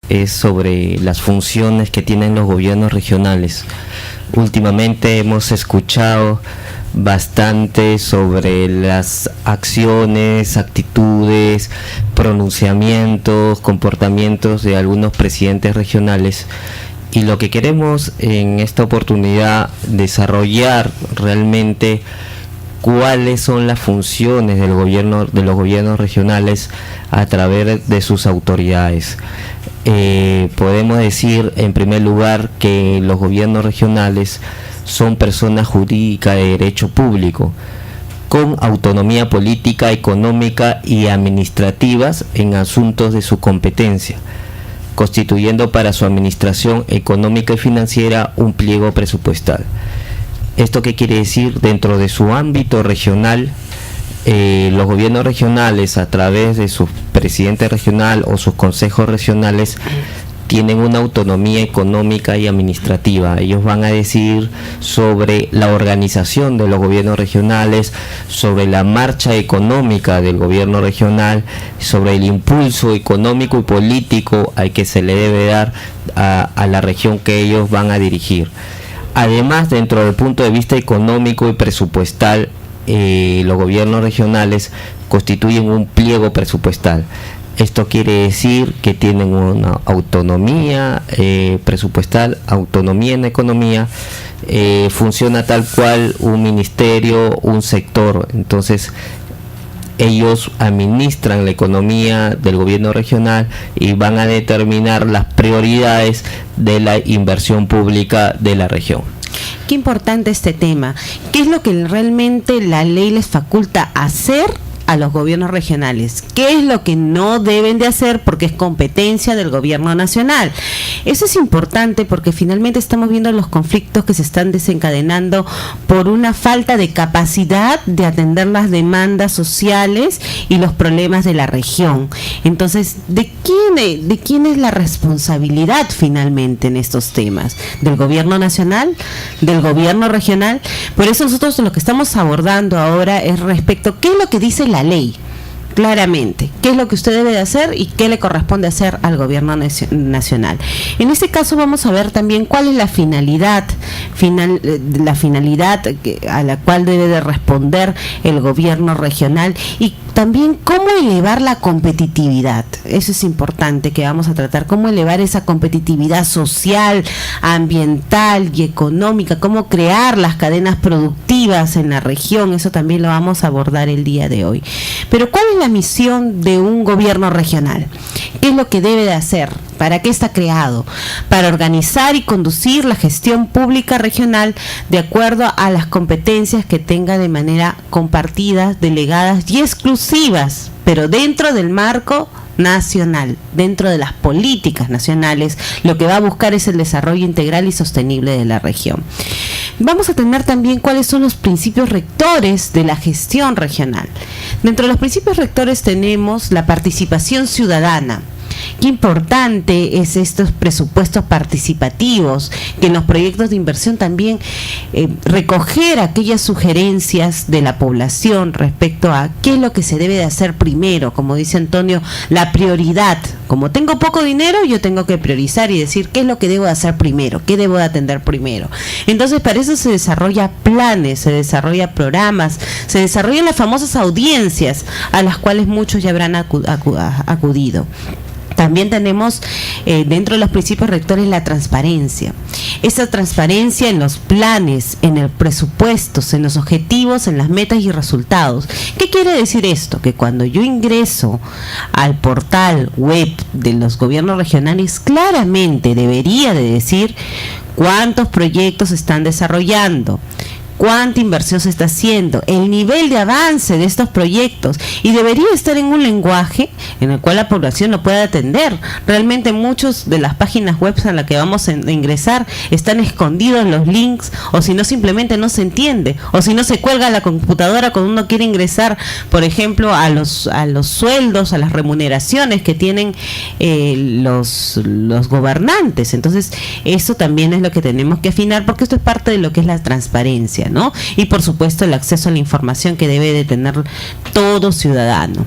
Es sobre las funciones que tienen los gobiernos regionales. Últimamente hemos escuchado bastante sobre las acciones, actitudes, pronunciamientos, comportamientos de algunos presidentes regionales, y lo que queremos en esta oportunidad desarrollar realmente cuáles son las funciones del gobierno, de los gobiernos regionales a través de sus autoridades. Podemos decir en primer lugar que los gobiernos regionales son personas jurídicas de derecho público con autonomía política, económica y administrativas en asuntos de su competencia, constituyendo para su administración económica y financiera un pliego presupuestal. ¿Esto qué quiere decir? Dentro de su ámbito regional, los gobiernos regionales, a través de su presidente regional o sus consejos regionales, tienen una autonomía económica y administrativa. Ellos van a decidir sobre la organización de los gobiernos regionales, sobre la marcha económica del gobierno regional, sobre el impulso económico y político al que se le debe dar a la región que ellos van a dirigir. Además, dentro del punto de vista económico y presupuestal, los gobiernos regionales constituyen un pliego presupuestal. Esto quiere decir que tienen una autonomía presupuestal, autonomía en economía, funciona tal cual un ministerio, un sector. Entonces, ellos administran la economía del gobierno regional y van a determinar las prioridades de la inversión pública de la región. Qué importante este tema. ¿Qué es lo que realmente la ley les faculta hacer a los gobiernos regionales? ¿Qué es lo que no deben de hacer porque es competencia del gobierno nacional? Eso es importante porque finalmente estamos viendo los conflictos que se están desencadenando por una falta de capacidad de atender las demandas sociales y los problemas de la región. Entonces, ¿de quién es la responsabilidad finalmente en estos temas? ¿Del gobierno nacional? ¿Del gobierno regional? Por eso nosotros lo que estamos abordando ahora es respecto a qué es lo que dice la ley, claramente, qué es lo que usted debe de hacer y qué le corresponde hacer al gobierno nacional. En este caso vamos a ver también cuál es la finalidad a la cual debe de responder el gobierno regional y también cómo elevar la competitividad. Eso es importante que vamos a tratar, cómo elevar esa competitividad social, ambiental y económica, cómo crear las cadenas productivas en la región. Eso también lo vamos a abordar el día de hoy. Pero ¿cuál es la misión de un gobierno regional? ¿Qué es lo que debe de hacer? ¿Para qué está creado? Para organizar y conducir la gestión pública regional de acuerdo a las competencias que tenga de manera compartida, delegadas y exclusivas, pero dentro del marco nacional, dentro de las políticas nacionales. Lo que va a buscar es el desarrollo integral y sostenible de la región. Vamos a tener también cuáles son los principios rectores de la gestión regional. Dentro de los principios rectores tenemos la participación ciudadana. Qué importante es estos presupuestos participativos, que en los proyectos de inversión también recoger aquellas sugerencias de la población respecto a qué es lo que se debe de hacer primero. Como dice Antonio, la prioridad. Como tengo poco dinero, yo tengo que priorizar y decir qué es lo que debo de hacer primero, qué debo de atender primero. Entonces, para eso se desarrolla planes, se desarrolla programas, se desarrollan las famosas audiencias a las cuales muchos ya habrán acudido. También tenemos dentro de los principios rectores la transparencia. Esa transparencia en los planes, en el presupuestos, en los objetivos, en las metas y resultados. ¿Qué quiere decir esto? Que cuando yo ingreso al portal web de los gobiernos regionales, claramente debería de decir cuántos proyectos se están desarrollando, cuánta inversión se está haciendo, el nivel de avance de estos proyectos, y debería estar en un lenguaje en el cual la población lo pueda atender. Realmente muchos de las páginas web a las que vamos a ingresar están escondidos los links, o si no simplemente no se entiende, o si no se cuelga la computadora cuando uno quiere ingresar, por ejemplo, a los sueldos, a las remuneraciones que tienen los gobernantes. Entonces eso también es lo que tenemos que afinar, porque esto es parte de lo que es la transparencia, ¿no? Y por supuesto el acceso a la información que debe de tener todo ciudadano.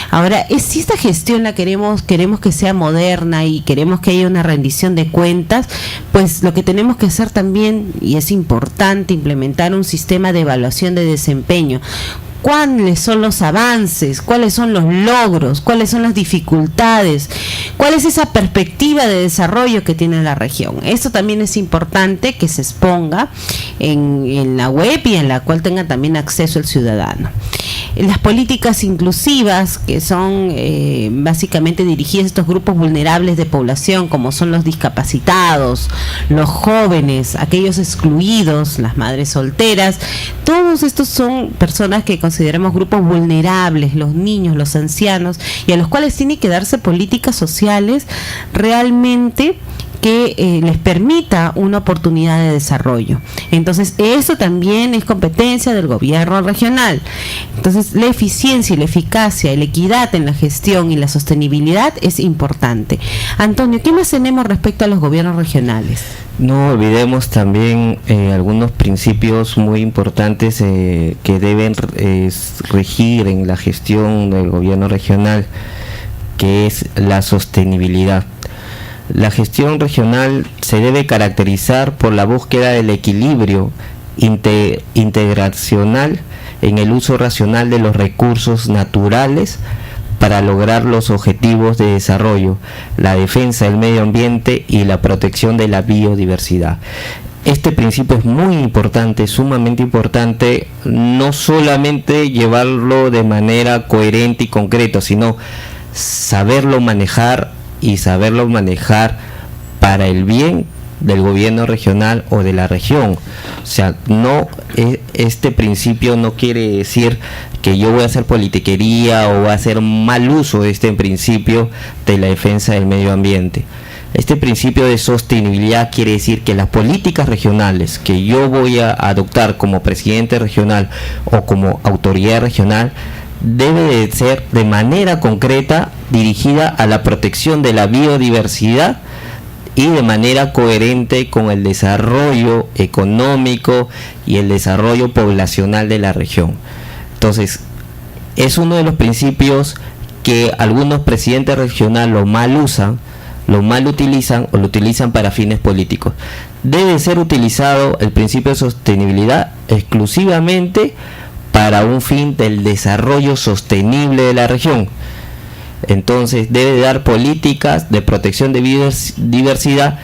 Ahora, si esta gestión la queremos que sea moderna y queremos que haya una rendición de cuentas, pues lo que tenemos que hacer también, y es importante, implementar un sistema de evaluación de desempeño. ¿Cuáles son los avances? ¿Cuáles son los logros? ¿Cuáles son las dificultades? ¿Cuál es esa perspectiva de desarrollo que tiene la región? Esto también es importante que se exponga en la web y en la cual tenga también acceso el ciudadano. Las políticas inclusivas, que son básicamente dirigidas a estos grupos vulnerables de población, como son los discapacitados, los jóvenes, aquellos excluidos, las madres solteras, todos estos son personas que consideramos grupos vulnerables, los niños, los ancianos, y a los cuales tiene que darse políticas sociales realmente que les permita una oportunidad de desarrollo. Entonces, eso también es competencia del gobierno regional. Entonces, la eficiencia y la eficacia, la equidad en la gestión y la sostenibilidad es importante. Antonio, ¿qué más tenemos respecto a los gobiernos regionales? No olvidemos también algunos principios muy importantes que deben regir en la gestión del gobierno regional, que es la sostenibilidad. La gestión regional se debe caracterizar por la búsqueda del equilibrio integracional en el uso racional de los recursos naturales para lograr los objetivos de desarrollo, la defensa del medio ambiente y la protección de la biodiversidad. Este principio es muy importante, sumamente importante, no solamente llevarlo de manera coherente y concreta, sino saberlo manejar para el bien del gobierno regional o de la región. O sea, este principio no quiere decir que yo voy a hacer politiquería o voy a hacer mal uso de este principio de la defensa del medio ambiente. Este principio de sostenibilidad quiere decir que las políticas regionales que yo voy a adoptar como presidente regional o como autoridad regional debe de ser de manera concreta dirigida a la protección de la biodiversidad y de manera coherente con el desarrollo económico y el desarrollo poblacional de la región. Entonces, es uno de los principios que algunos presidentes regionales lo mal utilizan o lo utilizan para fines políticos. Debe ser utilizado el principio de sostenibilidad exclusivamente para un fin del desarrollo sostenible de la región. Entonces debe dar políticas de protección de biodiversidad,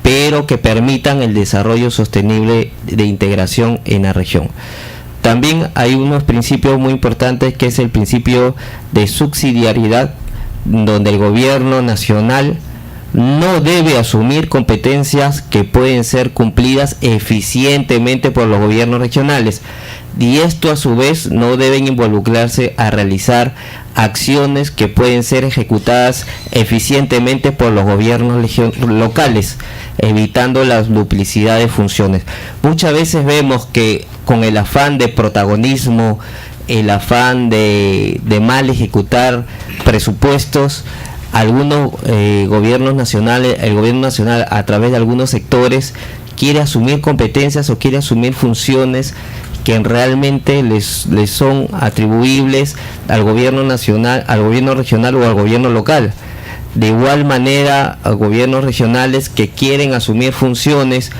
pero que permitan el desarrollo sostenible de integración en la región. También hay unos principios muy importantes, que es el principio de subsidiariedad, donde el gobierno nacional no debe asumir competencias que pueden ser cumplidas eficientemente por los gobiernos regionales, y esto a su vez no deben involucrarse a realizar acciones que pueden ser ejecutadas eficientemente por los gobiernos locales, evitando la duplicidad de funciones. Muchas veces vemos que con el afán de protagonismo, el afán de mal ejecutar presupuestos, algunos gobiernos nacionales, el gobierno nacional a través de algunos sectores quiere asumir competencias o quiere asumir funciones que realmente les son atribuibles al gobierno nacional, al gobierno regional o al gobierno local. De igual manera, a gobiernos regionales que quieren asumir funciones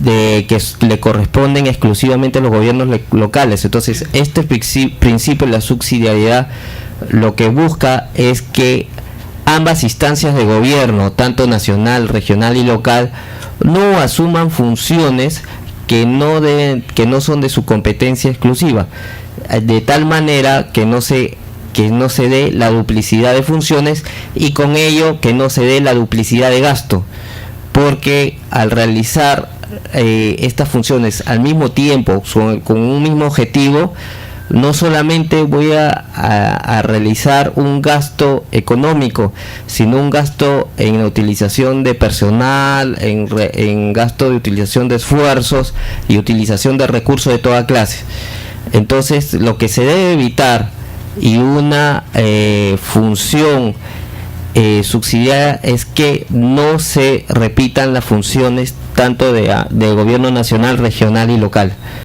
que le corresponden exclusivamente a los gobiernos locales. Entonces, este principio de la subsidiariedad lo que busca es que ambas instancias de gobierno, tanto nacional, regional y local, no asuman funciones que no son de su competencia exclusiva, de tal manera que no se dé la duplicidad de funciones y con ello que no se dé la duplicidad de gasto, porque al realizar estas funciones al mismo tiempo con un mismo objetivo, no solamente voy a realizar un gasto económico, sino un gasto en la utilización de personal, en gasto de utilización de esfuerzos y utilización de recursos de toda clase. Entonces, lo que se debe evitar, y una función subsidiaria, es que no se repitan las funciones tanto de gobierno nacional, regional y local.